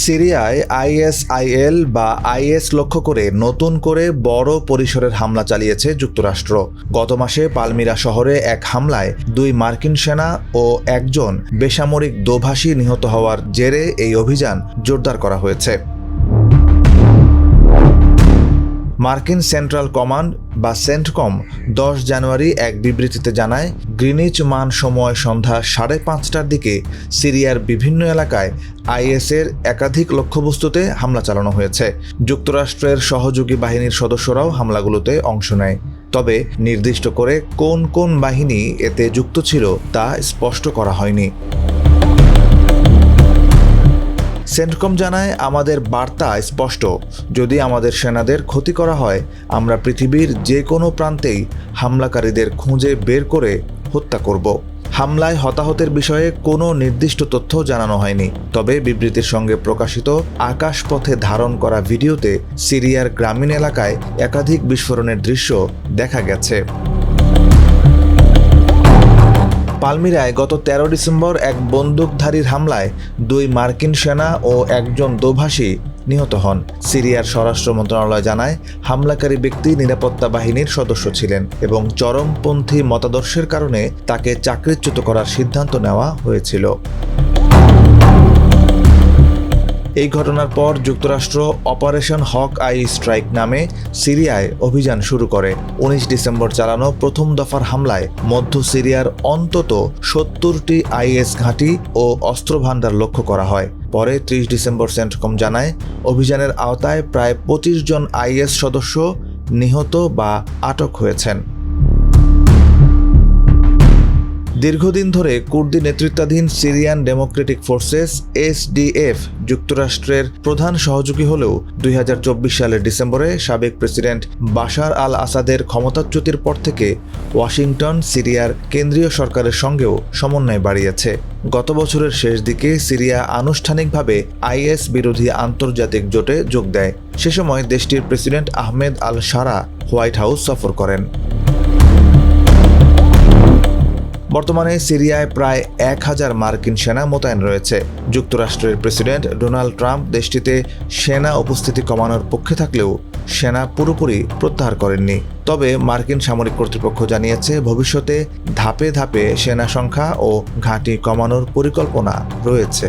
সিরিয়ায় আইএসআইএল বা আইএস লক্ষ্য করে নতুন করে বড় পরিসরের হামলা চালিয়েছে যুক্তরাষ্ট্র। গত মাসে পালমিরা শহরে এক হামলায় 2 মার্কিন সেনা ও 1 জন বেসামরিক দোভাষী নিহত হওয়ার জেরে এই অভিযান জোরদার করা হয়েছে। মার্কিন সেন্ট্রাল কমান্ড বা সেন্টকম 10 জানুয়ারি এক বিবৃতিতে জানায়, গ্রিনিচ মান সময় সন্ধ্যা 5:30টার দিকে সিরিয়ার বিভিন্ন এলাকায় আইএসের একাধিক লক্ষ্যবস্তুতে হামলা চালানো হয়েছে। যুক্তরাষ্ট্রের সহযোগী বাহিনীর সদস্যরাও হামলাগুলোতে অংশ নেয়। তবে নির্দিষ্ট করে কোন কোন বাহিনী এতে যুক্ত ছিল তা স্পষ্ট করা হয়নি। সেন্টকম জানায়, আমাদের বার্তা স্পষ্ট, যদি আমাদের সেনাদের ক্ষতি করা হয়, আমরা পৃথিবীর যে কোনো প্রান্তেই হামলাকারীদের খুঁজে বের করে হত্যা করব। হামলায় হতাহতের বিষয়ে কোনো নির্দিষ্ট তথ্য জানানো হয়নি। তবে বিবৃতির সঙ্গে প্রকাশিত আকাশপথে ধারণ করা ভিডিওতে সিরিয়ার গ্রামীণ এলাকায় একাধিক বিস্ফোরণের দৃশ্য দেখা গেছে। পালমিরায় গত 13 ডিসেম্বর এক বন্দুকধারীর হামলায় 2 মার্কিন সেনা ও 1 জন দোভাষী নিহত হন। সিরিয়ার স্বরাষ্ট্র মন্ত্রণালয় জানায়, হামলাকারী ব্যক্তি নিরাপত্তা বাহিনীর সদস্য ছিলেন এবং চরমপন্থী মতাদর্শের কারণে তাকে চাকরিচ্যুত করার সিদ্ধান্ত নেওয়া হয়েছিল। এই ঘটনার পর যুক্তরাষ্ট্র অপারেশন হক আই স্ট্রাইক নামে সিরিয়ায় অভিযান শুরু করে। 19 ডিসেম্বর চালানো প্রথম দফার হামলায় মধ্য সিরিয়ার অন্তত 70টি আইএস ঘাঁটি ও অস্ত্রভান্ডার লক্ষ্য করা হয়। পরে 30 ডিসেম্বর সেন্টকম জানায়, অভিযানের আওতায় প্রায় 25 জন আইএস সদস্য নিহত বা আটক হয়েছেন। দীর্ঘদিন ধরে কুর্দি নেতৃত্বাধীন সিরিয়ান ডেমোক্রেটিক ফোর্সেস এসডিএফ যুক্তরাষ্ট্রের প্রধান সহযোগী হলেও 2024 সালের ডিসেম্বরে সাবেক প্রেসিডেন্ট বাশার আল আসাদের ক্ষমতাচ্যুতির পর থেকে ওয়াশিংটন সিরিয়ার কেন্দ্রীয় সরকারের সঙ্গেও সমন্বয় বাড়িয়েছে। গত বছরের শেষ দিকে সিরিয়া আনুষ্ঠানিকভাবে আইএস বিরোধী আন্তর্জাতিক জোটে যোগ দেয়। সে সময় দেশটির প্রেসিডেন্ট আহমেদ আল শারা হোয়াইট হাউস সফর করেন। বর্তমানে সিরিয়ায় প্রায় 1000 মার্কিন সেনা মোতায়েন রয়েছে। যুক্তরাষ্ট্রের প্রেসিডেন্ট ডোনাল্ড ট্রাম্প দেশটিতে সেনা উপস্থিতি কমানোর পক্ষে থাকলেও সেনা পুরোপুরি প্রত্যাহার করেননি। তবে মার্কিন সামরিক কর্তৃপক্ষ জানিয়েছে, ভবিষ্যতে ধাপে ধাপে সেনা সংখ্যা ও ঘাঁটি কমানোর পরিকল্পনা রয়েছে।